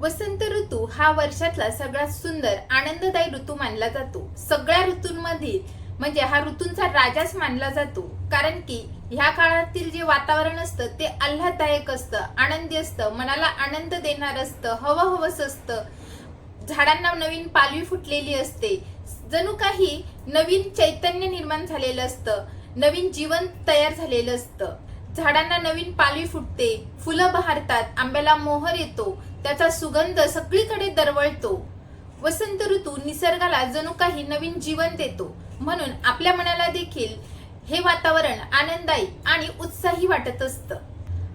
वसंत ऋतू हा वर्षातला सगळ्यात सुंदर आनंददायी ऋतू मानला जातो। सगळ्या ऋतूंमध्ये म्हणजे हा ऋतूंचा राजाच मानला जातो, कारण की ह्या काळातील जे वातावरण असतं ते आल्हाददायक असतं, आनंदी असतं, मनाला आनंद देणार असतं, हवस असतं। झाडांना नवीन पालवी फुटलेली असते, जणू काही नवीन चैतन्य निर्माण झालेलं असतं, नवीन जीवन तयार झालेलं असतं। झाडांना नवीन पालवी फुटते, फुलं बहरतात, आंब्याला मोहर येतो, त्याचा सुगंध सगळीकडे दरवळतो। वसंत ऋतू निसर्गाला जणू काही नवीन जीवन देतो, म्हणून आपल्या मनाला देखील हे वातावरण आनंददायी आणि उत्साही वाटत असतं।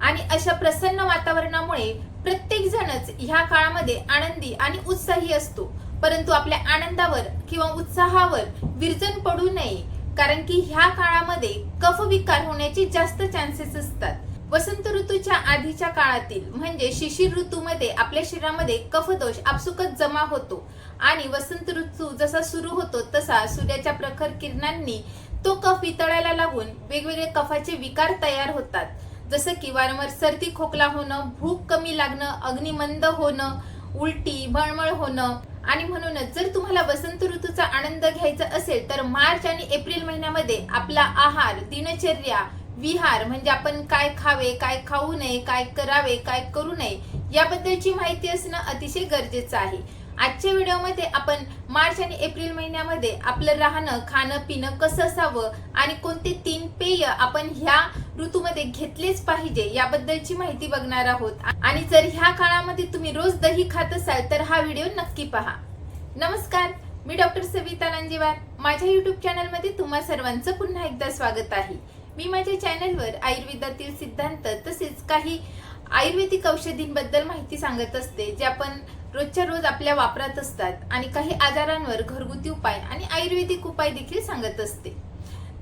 आणि अशा प्रसन्न वातावरणामुळे प्रत्येक जणच ह्या काळामध्ये आनंदी आणि उत्साही असतो, परंतु आपल्या आनंदावर किंवा उत्साहावर विरजण पडू नये, कारण की ह्या काळामध्ये कफ विकार होण्याचे जास्त चान्सेस असतात। वसंत ऋतूच्या आधीच्या काळातील म्हणजे शिशिर ऋतूमध्ये आपल्या शरीरामध्ये कफदोष आपसुकच जमा होतो आणि वसंत ऋतू जसा सुरू होतो तसा सूर्याच्या प्रखर किरणांनी तो कफ वितळायला लागून वेगवेगळे कफाचे विकार तयार होतात, जसं की वारंवार सर्दी खोकला होणं, भूक कमी लागणं, अग्निमंद होणं, उलटी मळमळ होणं। आणि म्हणूनच जर तुम्हाला वसंत ऋतूचा आनंद घ्यायचा असेल तर मार्च आणि एप्रिल महिन्यामध्ये आपला आहार, दिनचर्या, विहार म्हणजे आपण काय खावे, काय खाऊ नये, काय करावे, काय करू नये याबद्दलची माहिती असणं अतिशय गरजेचं आहे। आजच्या व्हिडिओमध्ये आपण मार्च आणि एप्रिल महिन्यामध्ये आपलं राहणं, खाणं, पिणं कसं असावं आणि कोणते 3 पेय आपण ह्या ऋतूमध्ये घेतलेच पाहिजे याबद्दलची माहिती बघणार आहोत। आणि जर ह्या काळामध्ये तुम्ही रोज दही खात असाल तर हा व्हिडिओ नक्की पहा। नमस्कार, मी डॉक्टर सविता लांजेवार। माझ्या YouTube चॅनलमध्ये तुम्हा सर्वांचं पुन्हा एकदा स्वागत आहे। मी माझ्या चॅनलवर आयुर्वेदातील सिद्धांत तसेच काही आयुर्वेदिक औषधींबद्दल माहिती सांगत असते, जे आपण रोजच्या रोज आपल्या वापरात असतात, आणि काही आजारांवर घरगुती उपाय आणि आयुर्वेदिक उपाय देखील सांगत असते।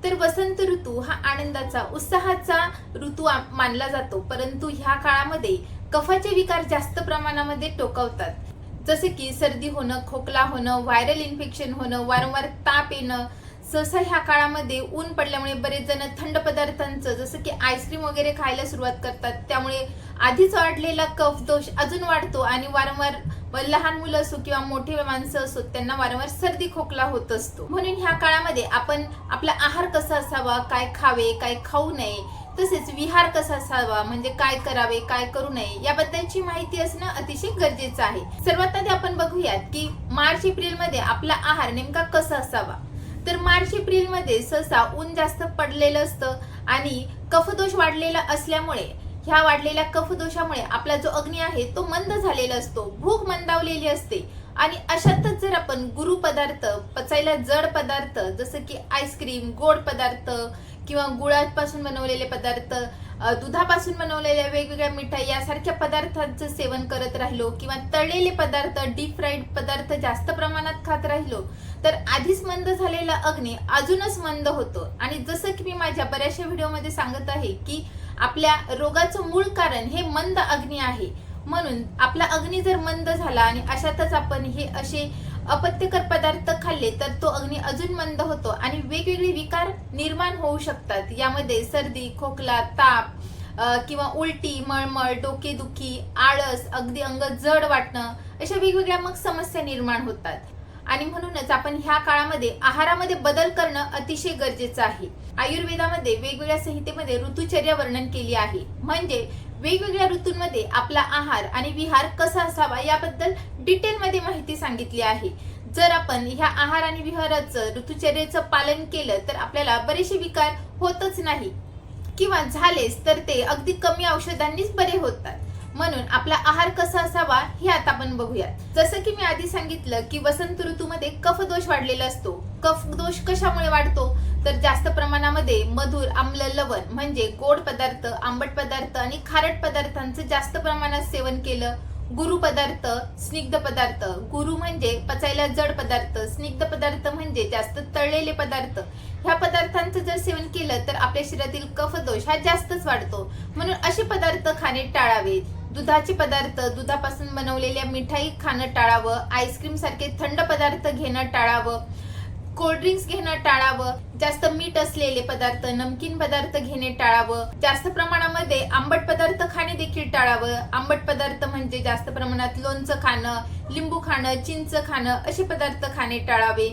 तर वसंत ऋतू हा आनंदाचा, उत्साहाचा ऋतू मानला जातो, परंतु ह्या काळामध्ये कफाचे विकार जास्त प्रमाणामध्ये टोकावतात, जसे की सर्दी होणं, खोकला होणं, व्हायरल इन्फेक्शन होणं, वारंवार ताप येणं। सहसा ह्या काळामध्ये ऊन पडल्यामुळे बरेच जण थंड पदार्थांचं जसं की आईस्क्रीम वगैरे खायला सुरुवात करतात, त्यामुळे आधीच वाढलेला कफ दोष अजून वाढतो आणि वारंवार लहान मुलं असो किंवा मोठे माणसं असो त्यांना वारंवार सर्दी खोकला होत असतो। म्हणून ह्या काळामध्ये आपण आपला आहार कसा असावा, काय खावे, काय खाऊ नये, तसेच विहार कसा असावा म्हणजे काय करावे, काय करू नये याबद्दलची माहिती असणं अतिशय गरजेचं आहे। सर्वात आधी आपण बघूयात की मार्च एप्रिल मध्ये आपला आहार नेमका कसा असावा। तर मार्च एप्रिल मध्ये सहसा ऊन जास्त पडलेलं असतं आणि कफदोष वाढलेला असल्यामुळे ह्या वाढलेल्या कफदोषामुळे आपला जो अग्नी आहे तो मंद झालेला असतो, भूक मंदावलेली असते। आणि अशातच जर आपण गुरू पदार्थ, पचायला जड पदार्थ जसं की आईस्क्रीम, गोड पदार्थ किंवा गुळापासून बनवलेले पदार्थ, दुधापासून बनवलेल्या वेगवेगळ्या मिठाई यासारख्या पदार्थांचं सेवन करत राहिलो किंवा तळलेले पदार्थ, डीप फ्राईड पदार्थ जास्त प्रमाणात खात राहिलो तर आधीच मंद झालेला अग्नी अजूनच मंद होतो। आणि जसं की मी माझ्या बऱ्याचशा व्हिडिओमध्ये सांगत आहे की आपल्या रोगाचं मूळ कारण हे मंद अग्नी आहे, म्हणून आपला अग्नी जर मंद झाला आणि अशातच आपण हे असे अपत्यकर पदार्थ खाल्ले तर तो अग्नी अजून मंद होतो आणि वेगवेगळे विकार निर्माण होऊ शकतात। यामध्ये सर्दी, खोकला, ताप किंवा उलटी, मळमळ, डोकेदुखी, आळस, अगदी अंग जड वाटणं अशा वेगवेगळ्या मग समस्या निर्माण होतात। आणि म्हणूनच आपण ह्या काळामध्ये आहारामध्ये बदल करणं अतिशय गरजेचं आहे। आयुर्वेदामध्ये वेगवेगळ्या संहितेमध्ये ऋतुचर्या वर्णन केली आहे, म्हणजे वेगवेगळ्या ऋतूंमध्ये आपला आहार आणि विहार कसा असावा याबद्दल डिटेलमध्ये माहिती सांगितली आहे। जर आपण ह्या आहार आणि विहाराचं, ऋतुचर्येचं पालन केलं तर आपल्याला बरेचसे विकार होतच नाही किंवा झालेच तर ते अगदी कमी औषधांनीच बरे होतात। म्हणून आपला आहार कसा असावा हे आता आपण बघूयात। जसं की मी आधी सांगितलं की वसंत ऋतूमध्ये कफदोष वाढलेला असतो। कफदोष कशामुळे वाढतो तर जास्त प्रमाणामध्ये मधुर, आम्ल, लवण म्हणजे गोड पदार्थ, आंबट पदार्थ आणि खारट पदार्थांचं जास्त प्रमाणात सेवन केलं। गुरू पदार्थ, स्निग्ध पदार्थ, गुरू म्हणजे पचायला जड पदार्थ, स्निग्ध पदार्थ म्हणजे जास्त तळलेले पदार्थ, ह्या पदार्थांचं जर सेवन केलं तर आपल्या शरीरातील कफदोष हा जास्तच वाढतो। म्हणून असे पदार्थ खाणे टाळावे। दुधाचे पदार्थ, दुधापासून बनवलेल्या मिठाई खाणं टाळावं, आईस्क्रीम सारखे थंड पदार्थ घेणं टाळावं, कोल्ड्रिंक्स घेणं टाळावं, जास्त मीठ असलेले पदार्थ, नमकीन पदार्थ घेणे टाळावं, जास्त प्रमाणामध्ये आंबट पदार्थ खाणे देखील टाळावं. आंबट पदार्थ म्हणजे जास्त प्रमाणात लोणचं खाणं, लिंबू खाणं, चिंच खाणं असे पदार्थ खाणे टाळावे.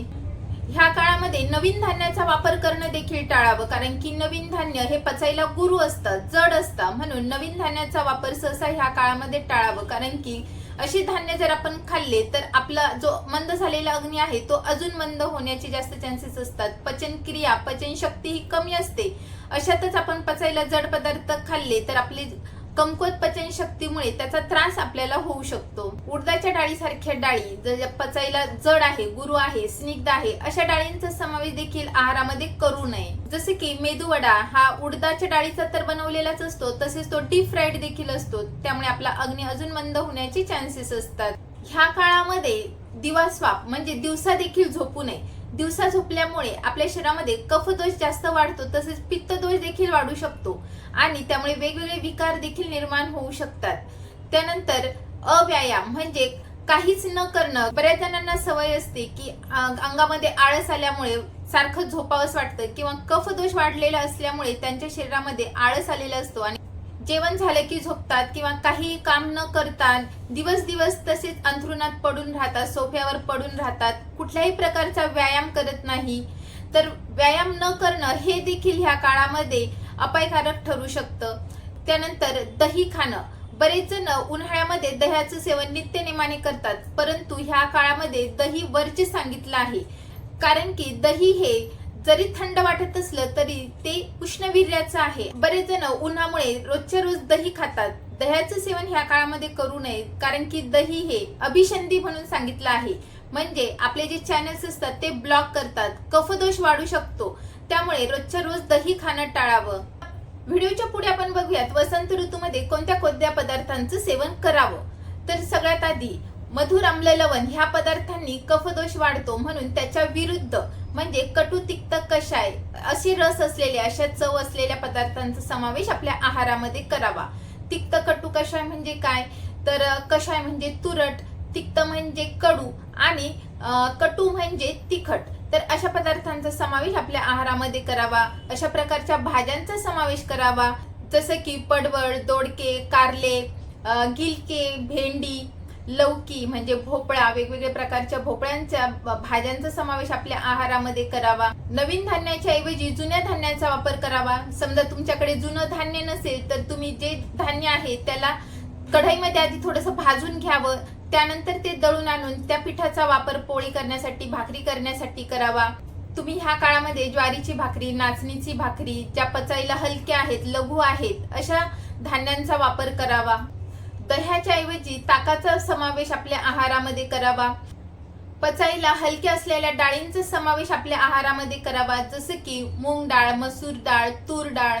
ह्या काळामध्ये नवीन धान्याचा वापर करणं देखील टाळावं, कारण की नवीन धान्य हे पचायला गुरू असतं, जड असतं, म्हणून नवीन धान्याचा वापर सहसा ह्या काळामध्ये टाळावं. कारण की अशी धान्य जर आपण खाल्ले तर आपला जो मंद झालेला अग्नी आहे तो अजून मंद होण्याचे जास्त चान्सेस असतात. पचनक्रिया, पचनशक्ती ही कमी असते. अशातच आपण पचायला जड पदार्थ खाल्ले तर आपली कमकुवत पचनशक्तीमुळे त्याचा त्रास आपल्याला होऊ शकतो. उडदाच्या डाळीसारख्या डाळी ज्या पचायला जड आहे, गुरू आहे, स्निग्ध आहे, अशा डाळींचा समावेश देखील आहारामध्ये करू नये. जसे की मेदूवडा हा उडदाच्या डाळीचा तर बनवलेलाच असतो, तसेच तो डीप फ्राईड देखील असतो, त्यामुळे आपला अग्नी अजून मंद होण्याचे चान्सेस असतात. ह्या काळामध्ये दिवास्वाप म्हणजे दिवसा देखील झोपू नये. दिवसा झोपल्यामुळे आपल्या शरीरामध्ये कफदोष जास्त वाढतो, तसेच पित्तदोष देखील वाढू शकतो आणि त्यामुळे वेगवेगळे विकार देखील निर्माण होऊ शकतात. त्यानंतर अव्यायाम म्हणजे काहीच न करणं. बऱ्याच जणांना सवय असते की अंगामध्ये आळस आल्यामुळे सारखं झोपावंच वाटतं किंवा कफदोष वाढलेला असल्यामुळे त्यांच्या शरीरामध्ये आळस आलेला असतो आणि जेवण झालं की झोपतात किंवा काही काम न करता दिवस दिवस तसेच अंथरुणात पडून राहतात, सोफ्यावर पडून राहतात, कुठल्याही प्रकारचा व्यायाम करत नाही. तर व्यायाम न करणं हे देखील ह्या काळामध्ये अपायकारक ठरू शकतं. त्यानंतर दही खाणं. बरेच जण उन्हाळ्यामध्ये दह्याचं सेवन नित्यनेमाने करतात, परंतु ह्या काळामध्ये दही वर्ज्य सांगितलं आहे. कारण की दही हे जरी थंड वाटत असलं तरी ते उष्णवीर्याचं आहे. बरेच जण उन्हामुळे रोजच्या रोज दही खातात. दह्याचं सेवन ह्या काळामध्ये करू नये, कारण की दही हे अभिषंधी म्हणून सांगितलं आहे. म्हणजे आपले जे चॅनल्स असतात ते ब्लॉक करतात, कफदोष वाढू शकतो, त्यामुळे रोजच्या रोज दही खाणं टाळावं. व्हिडिओच्या पुढे आपण बघूयात वसंत ऋतूमध्ये कोणत्या कोणत्या पदार्थांचं सेवन करावं. तर सगळ्यात आधी मधुर आम्ल लवण ह्या पदार्थांनी कफदोष वाढतो, म्हणून त्याच्या विरुद्ध म्हणजे कटू तिक्त कषाय अशी रस असलेल्या, अशा चव असलेल्या पदार्थांचा समावेश आपल्या आहारामध्ये करावा. तिक्त कटू कषाय म्हणजे काय, तर कषाय म्हणजे तुरट, तिक्त म्हणजे कडू आणि कटू म्हणजे तिखट. तर अशा पदार्थांचा समावेश आपल्या आहारामध्ये करावा. अशा प्रकारच्या भाज्यांचा समावेश करावा, जसं की पडवळ, दोडके, कारले, गिलके, भेंडी, लौकी म्हणजे भोपळा, वेगवेगळ्या प्रकारच्या भोपळ्यांच्या भाज्यांचा समावेश आपल्या आहारामध्ये करावा. नवीन धान्याच्या ऐवजी जुन्या धान्याचा वापर करावा. समजा तुमच्याकडे जुनं धान्य नसेल तर तुम्ही जे धान्य आहे त्याला कढईमध्ये आधी थोडंसं भाजून घ्यावं, त्यानंतर ते दळून आणून त्या पिठाचा वापर पोळी करण्यासाठी, भाकरी करण्यासाठी करावा. तुम्ही ह्या काळामध्ये ज्वारीची भाकरी, नाचणीची भाकरी, ज्या पचायला हलक्या आहेत, लघु आहेत, अशा धान्यांचा वापर करावा. दह्याच्या ऐवजी ताकाचा समावेश आपल्या आहारामध्ये करावा. पचायला हलक्या असलेल्या डाळींचा समावेश आपल्या आहारामध्ये करावा, जसं की मूग डाळ, मसूर डाळ, तूर डाळ.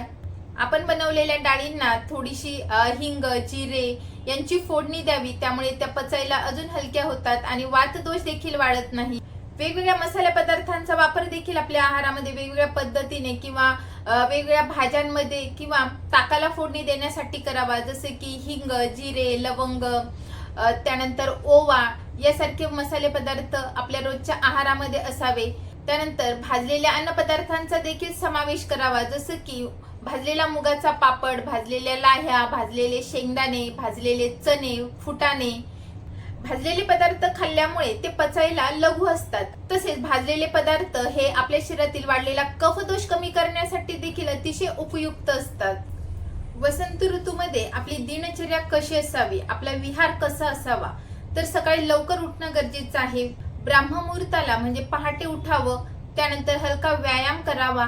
आपण बनवलेल्या डाळींना थोडीशी हिंग, जिरे यांची फोडणी द्यावी, त्यामुळे त्या पचायला अजून हलक्या होतात आणि वातदोष देखील वाढत नाही. वेगवेगळ्या मसाला पदार्थांचा वापर देखील आपल्या आहारामध्ये वेगवेगळ्या पद्धतीने किंवा वेगवेगळ्या भाज्यांमध्ये किंवा ताकाला फोडणी देण्यासाठी करावा, जसे की हिंग, जिरे, लवंग, त्यानंतर ओवा यासारखे मसाले पदार्थ आपल्या रोजच्या आहारामध्ये असावे. त्यानंतर भाजलेल्या अन्न पदार्थांचा देखील समावेश करावा, जसं की भाजलेला मुगाचा पापड, भाजलेल्या लाह्या, भाजलेले शेंगदाणे, भाजलेले चणे, फुटाणे. भाजलेले पदार्थ खाल्ल्यामुळे ते पचायला लघु असतात. तसेच भाजलेले पदार्थ हे आपल्या शरीरातील वाढलेला कफदोष कमी करण्यासाठी देखील अतिशय उपयुक्त असतात. वसंत ऋतूमध्ये आपली दिनचर्या कशी असावी, आपला विहार कसा असावा, तर सकाळी लवकर उठणं गरजेचं आहे. ब्राह्ममुहूर्ताला म्हणजे पहाटे उठावं, त्यानंतर हलका व्यायाम करावा.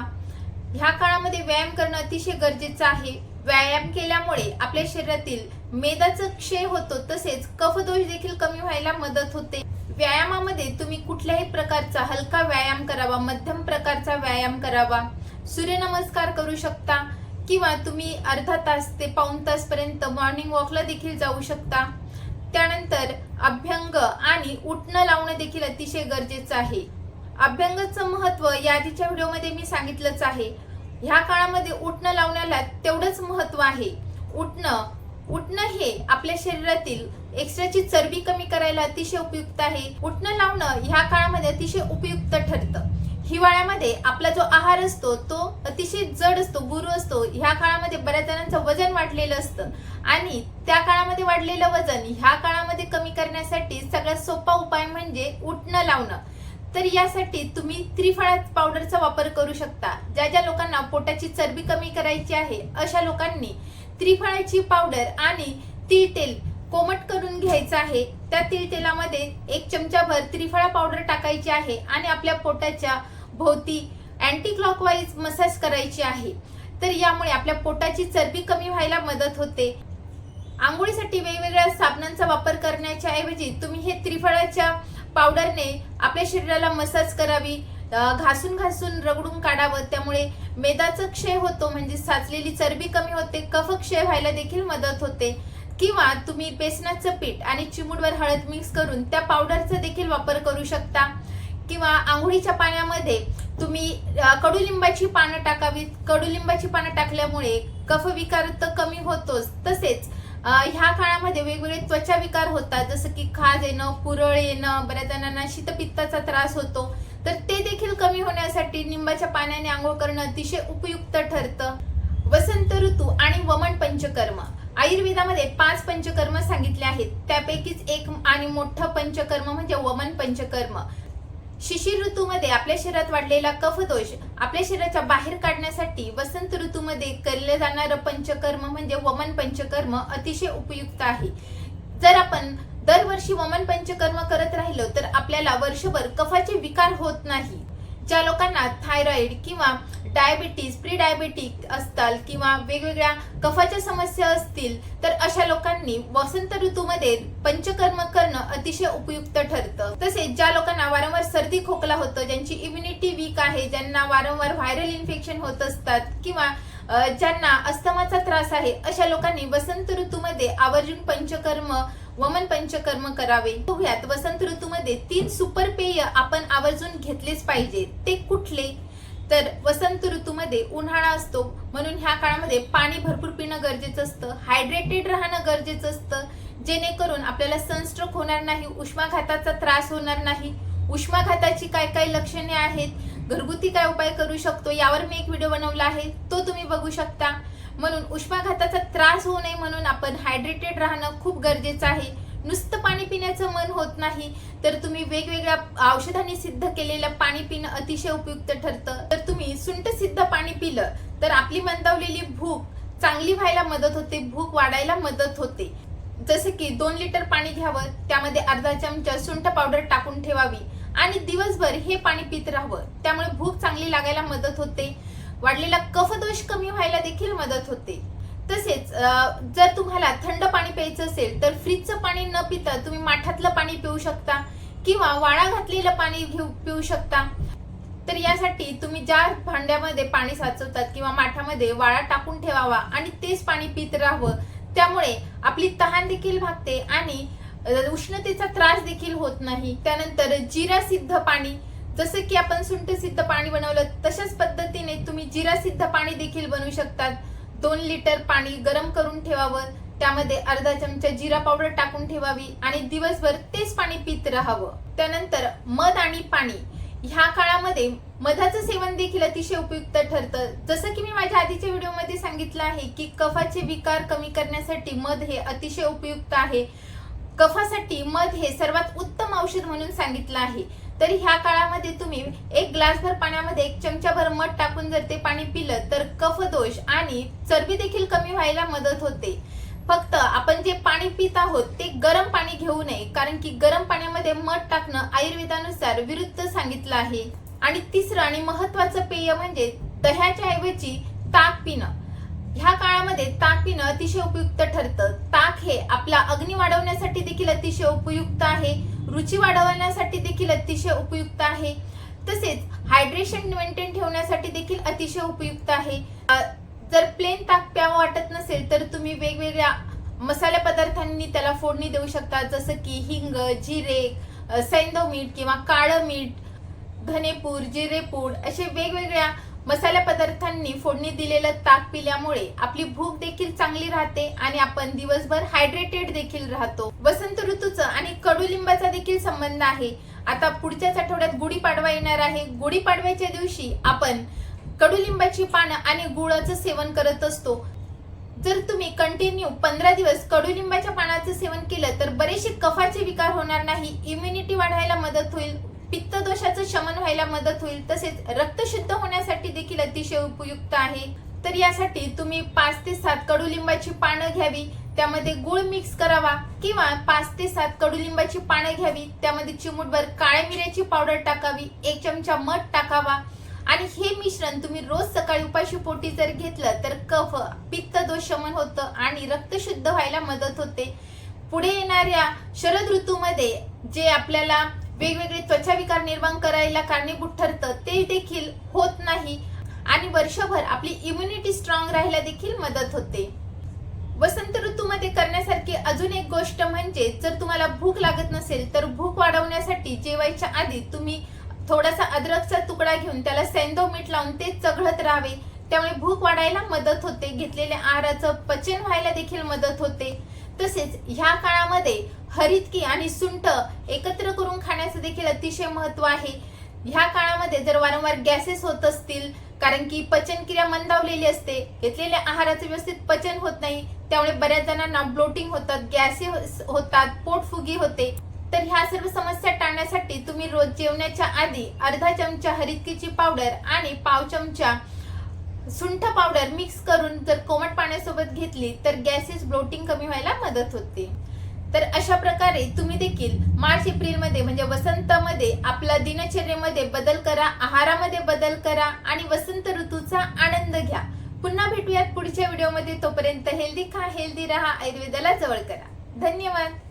ह्या काळामध्ये व्यायाम करणं अतिशय गरजेचं आहे. व्यायाम केल्यामुळे आपल्या शरीरातील मेदाचा क्षय होतो, तसेच कफदोष देखील कमी व्हायला मदत होते. व्यायामामध्ये तुम्ही कुठल्याही प्रकारचा हलका व्यायाम करावा, मध्यम प्रकारचा व्यायाम करावा. सूर्यनमस्कार करू शकता किंवा तुम्ही अर्धा तास ते पाऊण तास पर्यंत मॉर्निंग वॉकला देखील जाऊ शकता. त्यानंतर अभ्यंग आणि उठणं लावणं देखील अतिशय गरजेचं आहे. अभ्यंगाचं महत्व या आधीच्या व्हिडिओमध्ये मी सांगितलंच आहे. ह्या काळामध्ये उठणं लावण्याला तेवढंच महत्व आहे. उठणं हे आपल्या शरीरातील एक्स्ट्राची चरबी कमी करायला अतिशय उपयुक्त आहे. उठणं लावणं ह्या काळामध्ये अतिशय उपयुक्त ठरतं. हिवाळ्यामध्ये आपला जो आहार असतो तो अतिशय जड असतो, गुरू असतो. ह्या काळामध्ये बऱ्याच जणांचं वजन वाढलेलं असतं आणि त्या काळामध्ये वाढलेलं वजन ह्या काळामध्ये कमी करण्यासाठी सगळ्यात सोपा उपाय म्हणजे उठणं लावणं. तर यासाठी तुम्ही त्रिफळा पावडरचा वापर करू शकता. ज्या ज्या लोकांना पोटाची चरबी कमी करायची आहे अशा लोकांनी त्रिफळाची पावडर आणि तीळ तेल कोमट करून घ्यायचं आहे. त्या तीळ तेलामध्ये 1 चमचाभर त्रिफळा पावडर टाकायची आहे आणि आपल्या पोटाच्या भोवती अँटी क्लॉकवाईज मसाज करायची आहे. तर यामुळे आपल्या पोटाची चरबी कमी व्हायला मदत होते. आंघोळीसाठी वेगवेगळ्या साबणांचा वापर करण्याच्या ऐवजी तुम्ही हे त्रिफळाच्या पावडरने आपल्या शरीराला मसाज करावी, घासून घासून रगडून काढावं. त्यामुळे मेदाचा क्षय होतो, म्हणजे साचलेली चरबी कमी होते, कफक्षय व्हायला देखील मदत होते. किंवा तुम्ही बेसनाचं पीठ आणि चिमूटभर हळद मिक्स करून त्या पावडरचा देखील वापर करू शकता. किंवा आंघोळीच्या पाण्यामध्ये तुम्ही कडुलिंबाची पानं टाकावीत. कडुलिंबाची पानं टाकल्यामुळे कफविकार तर कमी होतोच, तसेच ह्या काळामध्ये वेगवेगळे त्वचा विकार होतात, जसं की खाज येणं, पुरळ येणं, बऱ्याच जणांना शीतपित्ताचा त्रास होतो. तर ते देखील कमी होण्यासाठी निंबाच्या पाण्याने आंघोळ करणं अतिशय उपयुक्त ठरतं. वसंत ऋतू आणि वमन पंचकर्म. आयुर्वेदामध्ये 5 पंचकर्म सांगितले आहेत, त्यापैकीच एक आणि मोठं पंचकर्म म्हणजे वमन पंचकर्म. शिशिर ऋतूमध्ये आपल्या शरीरात वाढलेला कफदोष आपल्या शरीराच्या बाहेर काढण्यासाठी वसंत ऋतूमध्ये केले जाणारं पंचकर्म म्हणजे वमन पंचकर्म अतिशय उपयुक्त आहे. जर आपण दरवर्षी वमन पंचकर्म करत राहिलो तर आपल्याला वर्षभर कफाचे विकार होत नाही. ज्या लोकांना थायरॉइड किंवा डायबिटीज, प्री डायबेटिक असतात किंवा वेगवेगळ्या कफाच्या समस्या असतील तर अशा लोकांनी वसंत ऋतूमध्ये पंचकर्म करणं अतिशय उपयुक्त ठरतं. तसेच ज्या लोकांना वारंवार सर्दी खोकला होतं, ज्यांची इम्युनिटी वीक आहे, ज्यांना वारंवार व्हायरल इन्फेक्शन होत असतात किंवा ज्यांना अस्थमाचा त्रास आहे अशा लोकांनी वसंत ऋतूमध्ये आवर्जून पंचकर्म वमन पंचकर्म करावे. बघूयात वसंत ऋतूमध्ये 3 सुपर पेय आपण आवर्जून घेतलेच पाहिजे. ते कुठले? तर वसंत ऋतूमध्ये उन्हाळा असतो, म्हणून ह्या काळामध्ये पाणी भरपूर पिणं गरजेचं असतं, हायड्रेटेड राहणं गरजेचं असतं, जेणेकरून आपल्याला सनस्ट्रोक होणार नाही, उष्माघाताचा त्रास होणार नाही. उष्माघाताची काय काय लक्षणे आहेत, घरगुती काय उपाय करू शकतो, यावर मी एक व्हिडिओ बनवला आहे, तो तुम्ही बघू शकता. म्हणून उष्माघाताचा त्रास होऊ नये म्हणून आपण हायड्रेटेड राहणं खूप गरजेचं आहे. नुसतं पाणी पिण्याचं मन होत नाही तर तुम्ही वेगवेगळ्या औषधांनी सिद्ध केलेलं पाणी पिणं अतिशय उपयुक्त ठरतं. तर तुम्ही सुंठ सिद्ध पाणी पिलं तर आपली मंदावलेली भूक चांगली व्हायला मदत होते, भूक वाढायला मदत होते. जसे की 2 लिटर पाणी घ्यावं, त्यामध्ये अर्धा चमचा सुंठ पावडर टाकून ठेवावी आणि दिवसभर हे पाणी पित राहावं. त्यामुळे भूक चांगली लागायला मदत होते, वाढलेला कफदोष कमी व्हायला देखील मदत होते. तसेच जर तुम्हाला थंड पाणी प्यायचं असेल तर फ्रीजचं पाणी न पिता तुम्ही माठातलं पाणी पिऊ शकता किंवा वाळा घातलेलं पाणी पिऊ शकता. तर यासाठी तुम्ही ज्या भांड्यामध्ये पाणी साचवतात किंवा माठामध्ये वाळा टाकून ठेवावा आणि तेच पाणी पित राहावं. त्यामुळे आपली तहान देखील भागते आणि उष्णतेचा त्रास देखील होत नाही. त्यानंतर जिरा सिद्ध पाणी, जसं की आपण सुंठ सिद्ध पाणी बनवलं तशाच पद्धतीने तुम्ही जिरा सिद्ध पाणी देखील बनवू शकतात. 2 लिटर पाणी गरम करून ठेवावं, त्यामध्ये अर्धा चमचा जिरा पावडर टाकून ठेवावी आणि दिवसभर तेच पाणी पित राहावं. त्यानंतर मध आणि पाणी. ह्या काळामध्ये मधाचं सेवन देखील अतिशय उपयुक्त ठरतं. जसं की मी माझ्या आधीच्या व्हिडिओमध्ये सांगितलं आहे की कफाचे विकार कमी करण्यासाठी मध हे अतिशय उपयुक्त आहे. कफासाठी मध हे सर्वात उत्तम औषध म्हणून सांगितलं आहे. तर ह्या काळामध्ये तुम्ही 1 ग्लासभर पाण्यामध्ये 1 चमचाभर मध टाकून जर ते पाणी पिलं तर कफदोष आणि चरबी देखील कमी व्हायला मदत होते. फक्त आपण जे पाणी पित आहोत ते गरम पाणी घेऊ नये, कारण की गरम पाण्यामध्ये मध टाकणं आयुर्वेदानुसार विरुद्ध सांगितलं आहे. आणि तिसरं आणि महत्त्वाचं पेय म्हणजे दह्याच्या ऐवजी ताक पिणं. ह्या काळामध्ये ताक पिणं अतिशय उपयुक्त ठरतं. ताक हे आपला अग्नी वाढवण्यासाठी देखील अतिशय उपयुक्त आहे, रुची वाढवण्यासाठी देखील अतिशय उपयुक्त आहे, तसेच हायड्रेशन मेंटेन ठेवण्यासाठी देखील अतिशय उपयुक्त आहे. जर प्लेन ताक प्यावं वाटत नसेल तर तुम्ही वेगवेगळ्या मसाले पदार्थांनी त्याला फोडणी देऊ शकता, जसं की हिंग, जिरे, सैंधव मीठ किंवा काळं मीठ, धनेपूड, जिरेपूड असे वेगवेगळ्या मसाल्या पदार्थांनी फोडणी दिलेलं ताक पिल्यामुळे आपली भूक देखील चांगली राहते आणि आपण दिवसभर हायड्रेटेड देखील राहतो. वसंत ऋतूचं आणि कडुलिंबाचा देखील संबंध आहे. आता पुढच्याच आठवड्यात गुढीपाडवा येणार आहे. गुढीपाडव्याच्या दिवशी आपण कडुलिंबाची पानं आणि गुळाचं सेवन करत असतो. जर तुम्ही कंटिन्यू 15 दिवस कडुलिंबाच्या पानाचं सेवन केलं तर बरेचसे कफाचे विकार होणार नाही, इम्युनिटी वाढायला मदत होईल, पित्त दोषाचं शमन व्हायला मदत होईल, तसेच रक्त शुद्ध होण्यासाठी देखील अतिशय उपयुक्त आहे. तर यासाठी तुम्ही 5 ते 7 कडुलिंबाची पानं घ्यावी, त्यामध्ये गुळ मिक्स करावा किंवा 5 ते 7 कडुलिंबाची पानं घ्यावी, त्यामध्ये चिमूटभर काळ्या मिऱ्याची पावडर टाकावी, 1 चमचा मध टाकावा आणि हे मिश्रण तुम्ही रोज सकाळी उपाशी पोटी जर घेतलं तर कफ पित्त दोष शमन होतं आणि रक्त शुद्ध व्हायला मदत होते. पुढे येणाऱ्या शरद ऋतूमध्ये जे आपल्याला वेगवेगळे त्वचा विकार निर्माण करायला कारणीभूत ठरतं ते देखील होत नाही आणि वर्षभर आपली इम्युनिटी स्ट्रॉंग राहायला देखील मदत होते. वसंत ऋतूमध्ये करण्यासारखी अजून एक गोष्ट म्हणजे जर तुम्हाला भूक लागत नसेल तर भूक वाढवण्यासाठी जेवायच्या आधी तुम्ही थोडासा अद्रकचा तुकडा घेऊन त्याला सैंधव मीठ लावून ते चघळत राहावे, त्यामुळे भूक वाढायला मदत होते, घेतलेल्या आहाराचं पचन व्हायला देखील मदत होते. तसेच ह्या काळामध्ये हरितकी आणि सुंठ एकत्र करून खाण्याचं देखील अतिशय महत्व आहे. ह्या काळामध्ये जर वारंवार गॅसेस होत असतील कारण की पचनक्रिया मंदावलेली असते, घेतलेल्या आहाराचं व्यवस्थित पचन होत नाही, त्यामुळे बऱ्याच जणांना ब्लोटिंग होतात, गॅसेस होतात, पोटफुगी होते. तर ह्या सर्व समस्या टाळण्यासाठी तुम्ही रोज जेवणाच्या आधी अर्धा चमचा हरितकीची पावडर आणि पाव चमचा सुंठ पावडर मिक्स करून जर कोमट पाण्यासोबत घेतली तर गॅसेस ब्लोटिंग कमी व्हायला मदत होते. तर अशा प्रकारे तुम्ही देखील मार्च एप्रिल मध्ये म्हणजे वसंतामध्ये आपला दिनचर्येमध्ये बदल करा, आहारामध्ये बदल करा आणि वसंत ऋतूचा आनंद घ्या. पुन्हा भेटूयात पुढच्या व्हिडिओमध्ये. तोपर्यंत हेल्दी खा, हेल्दी राहा, आयुर्वेदाला जवळ करा. धन्यवाद.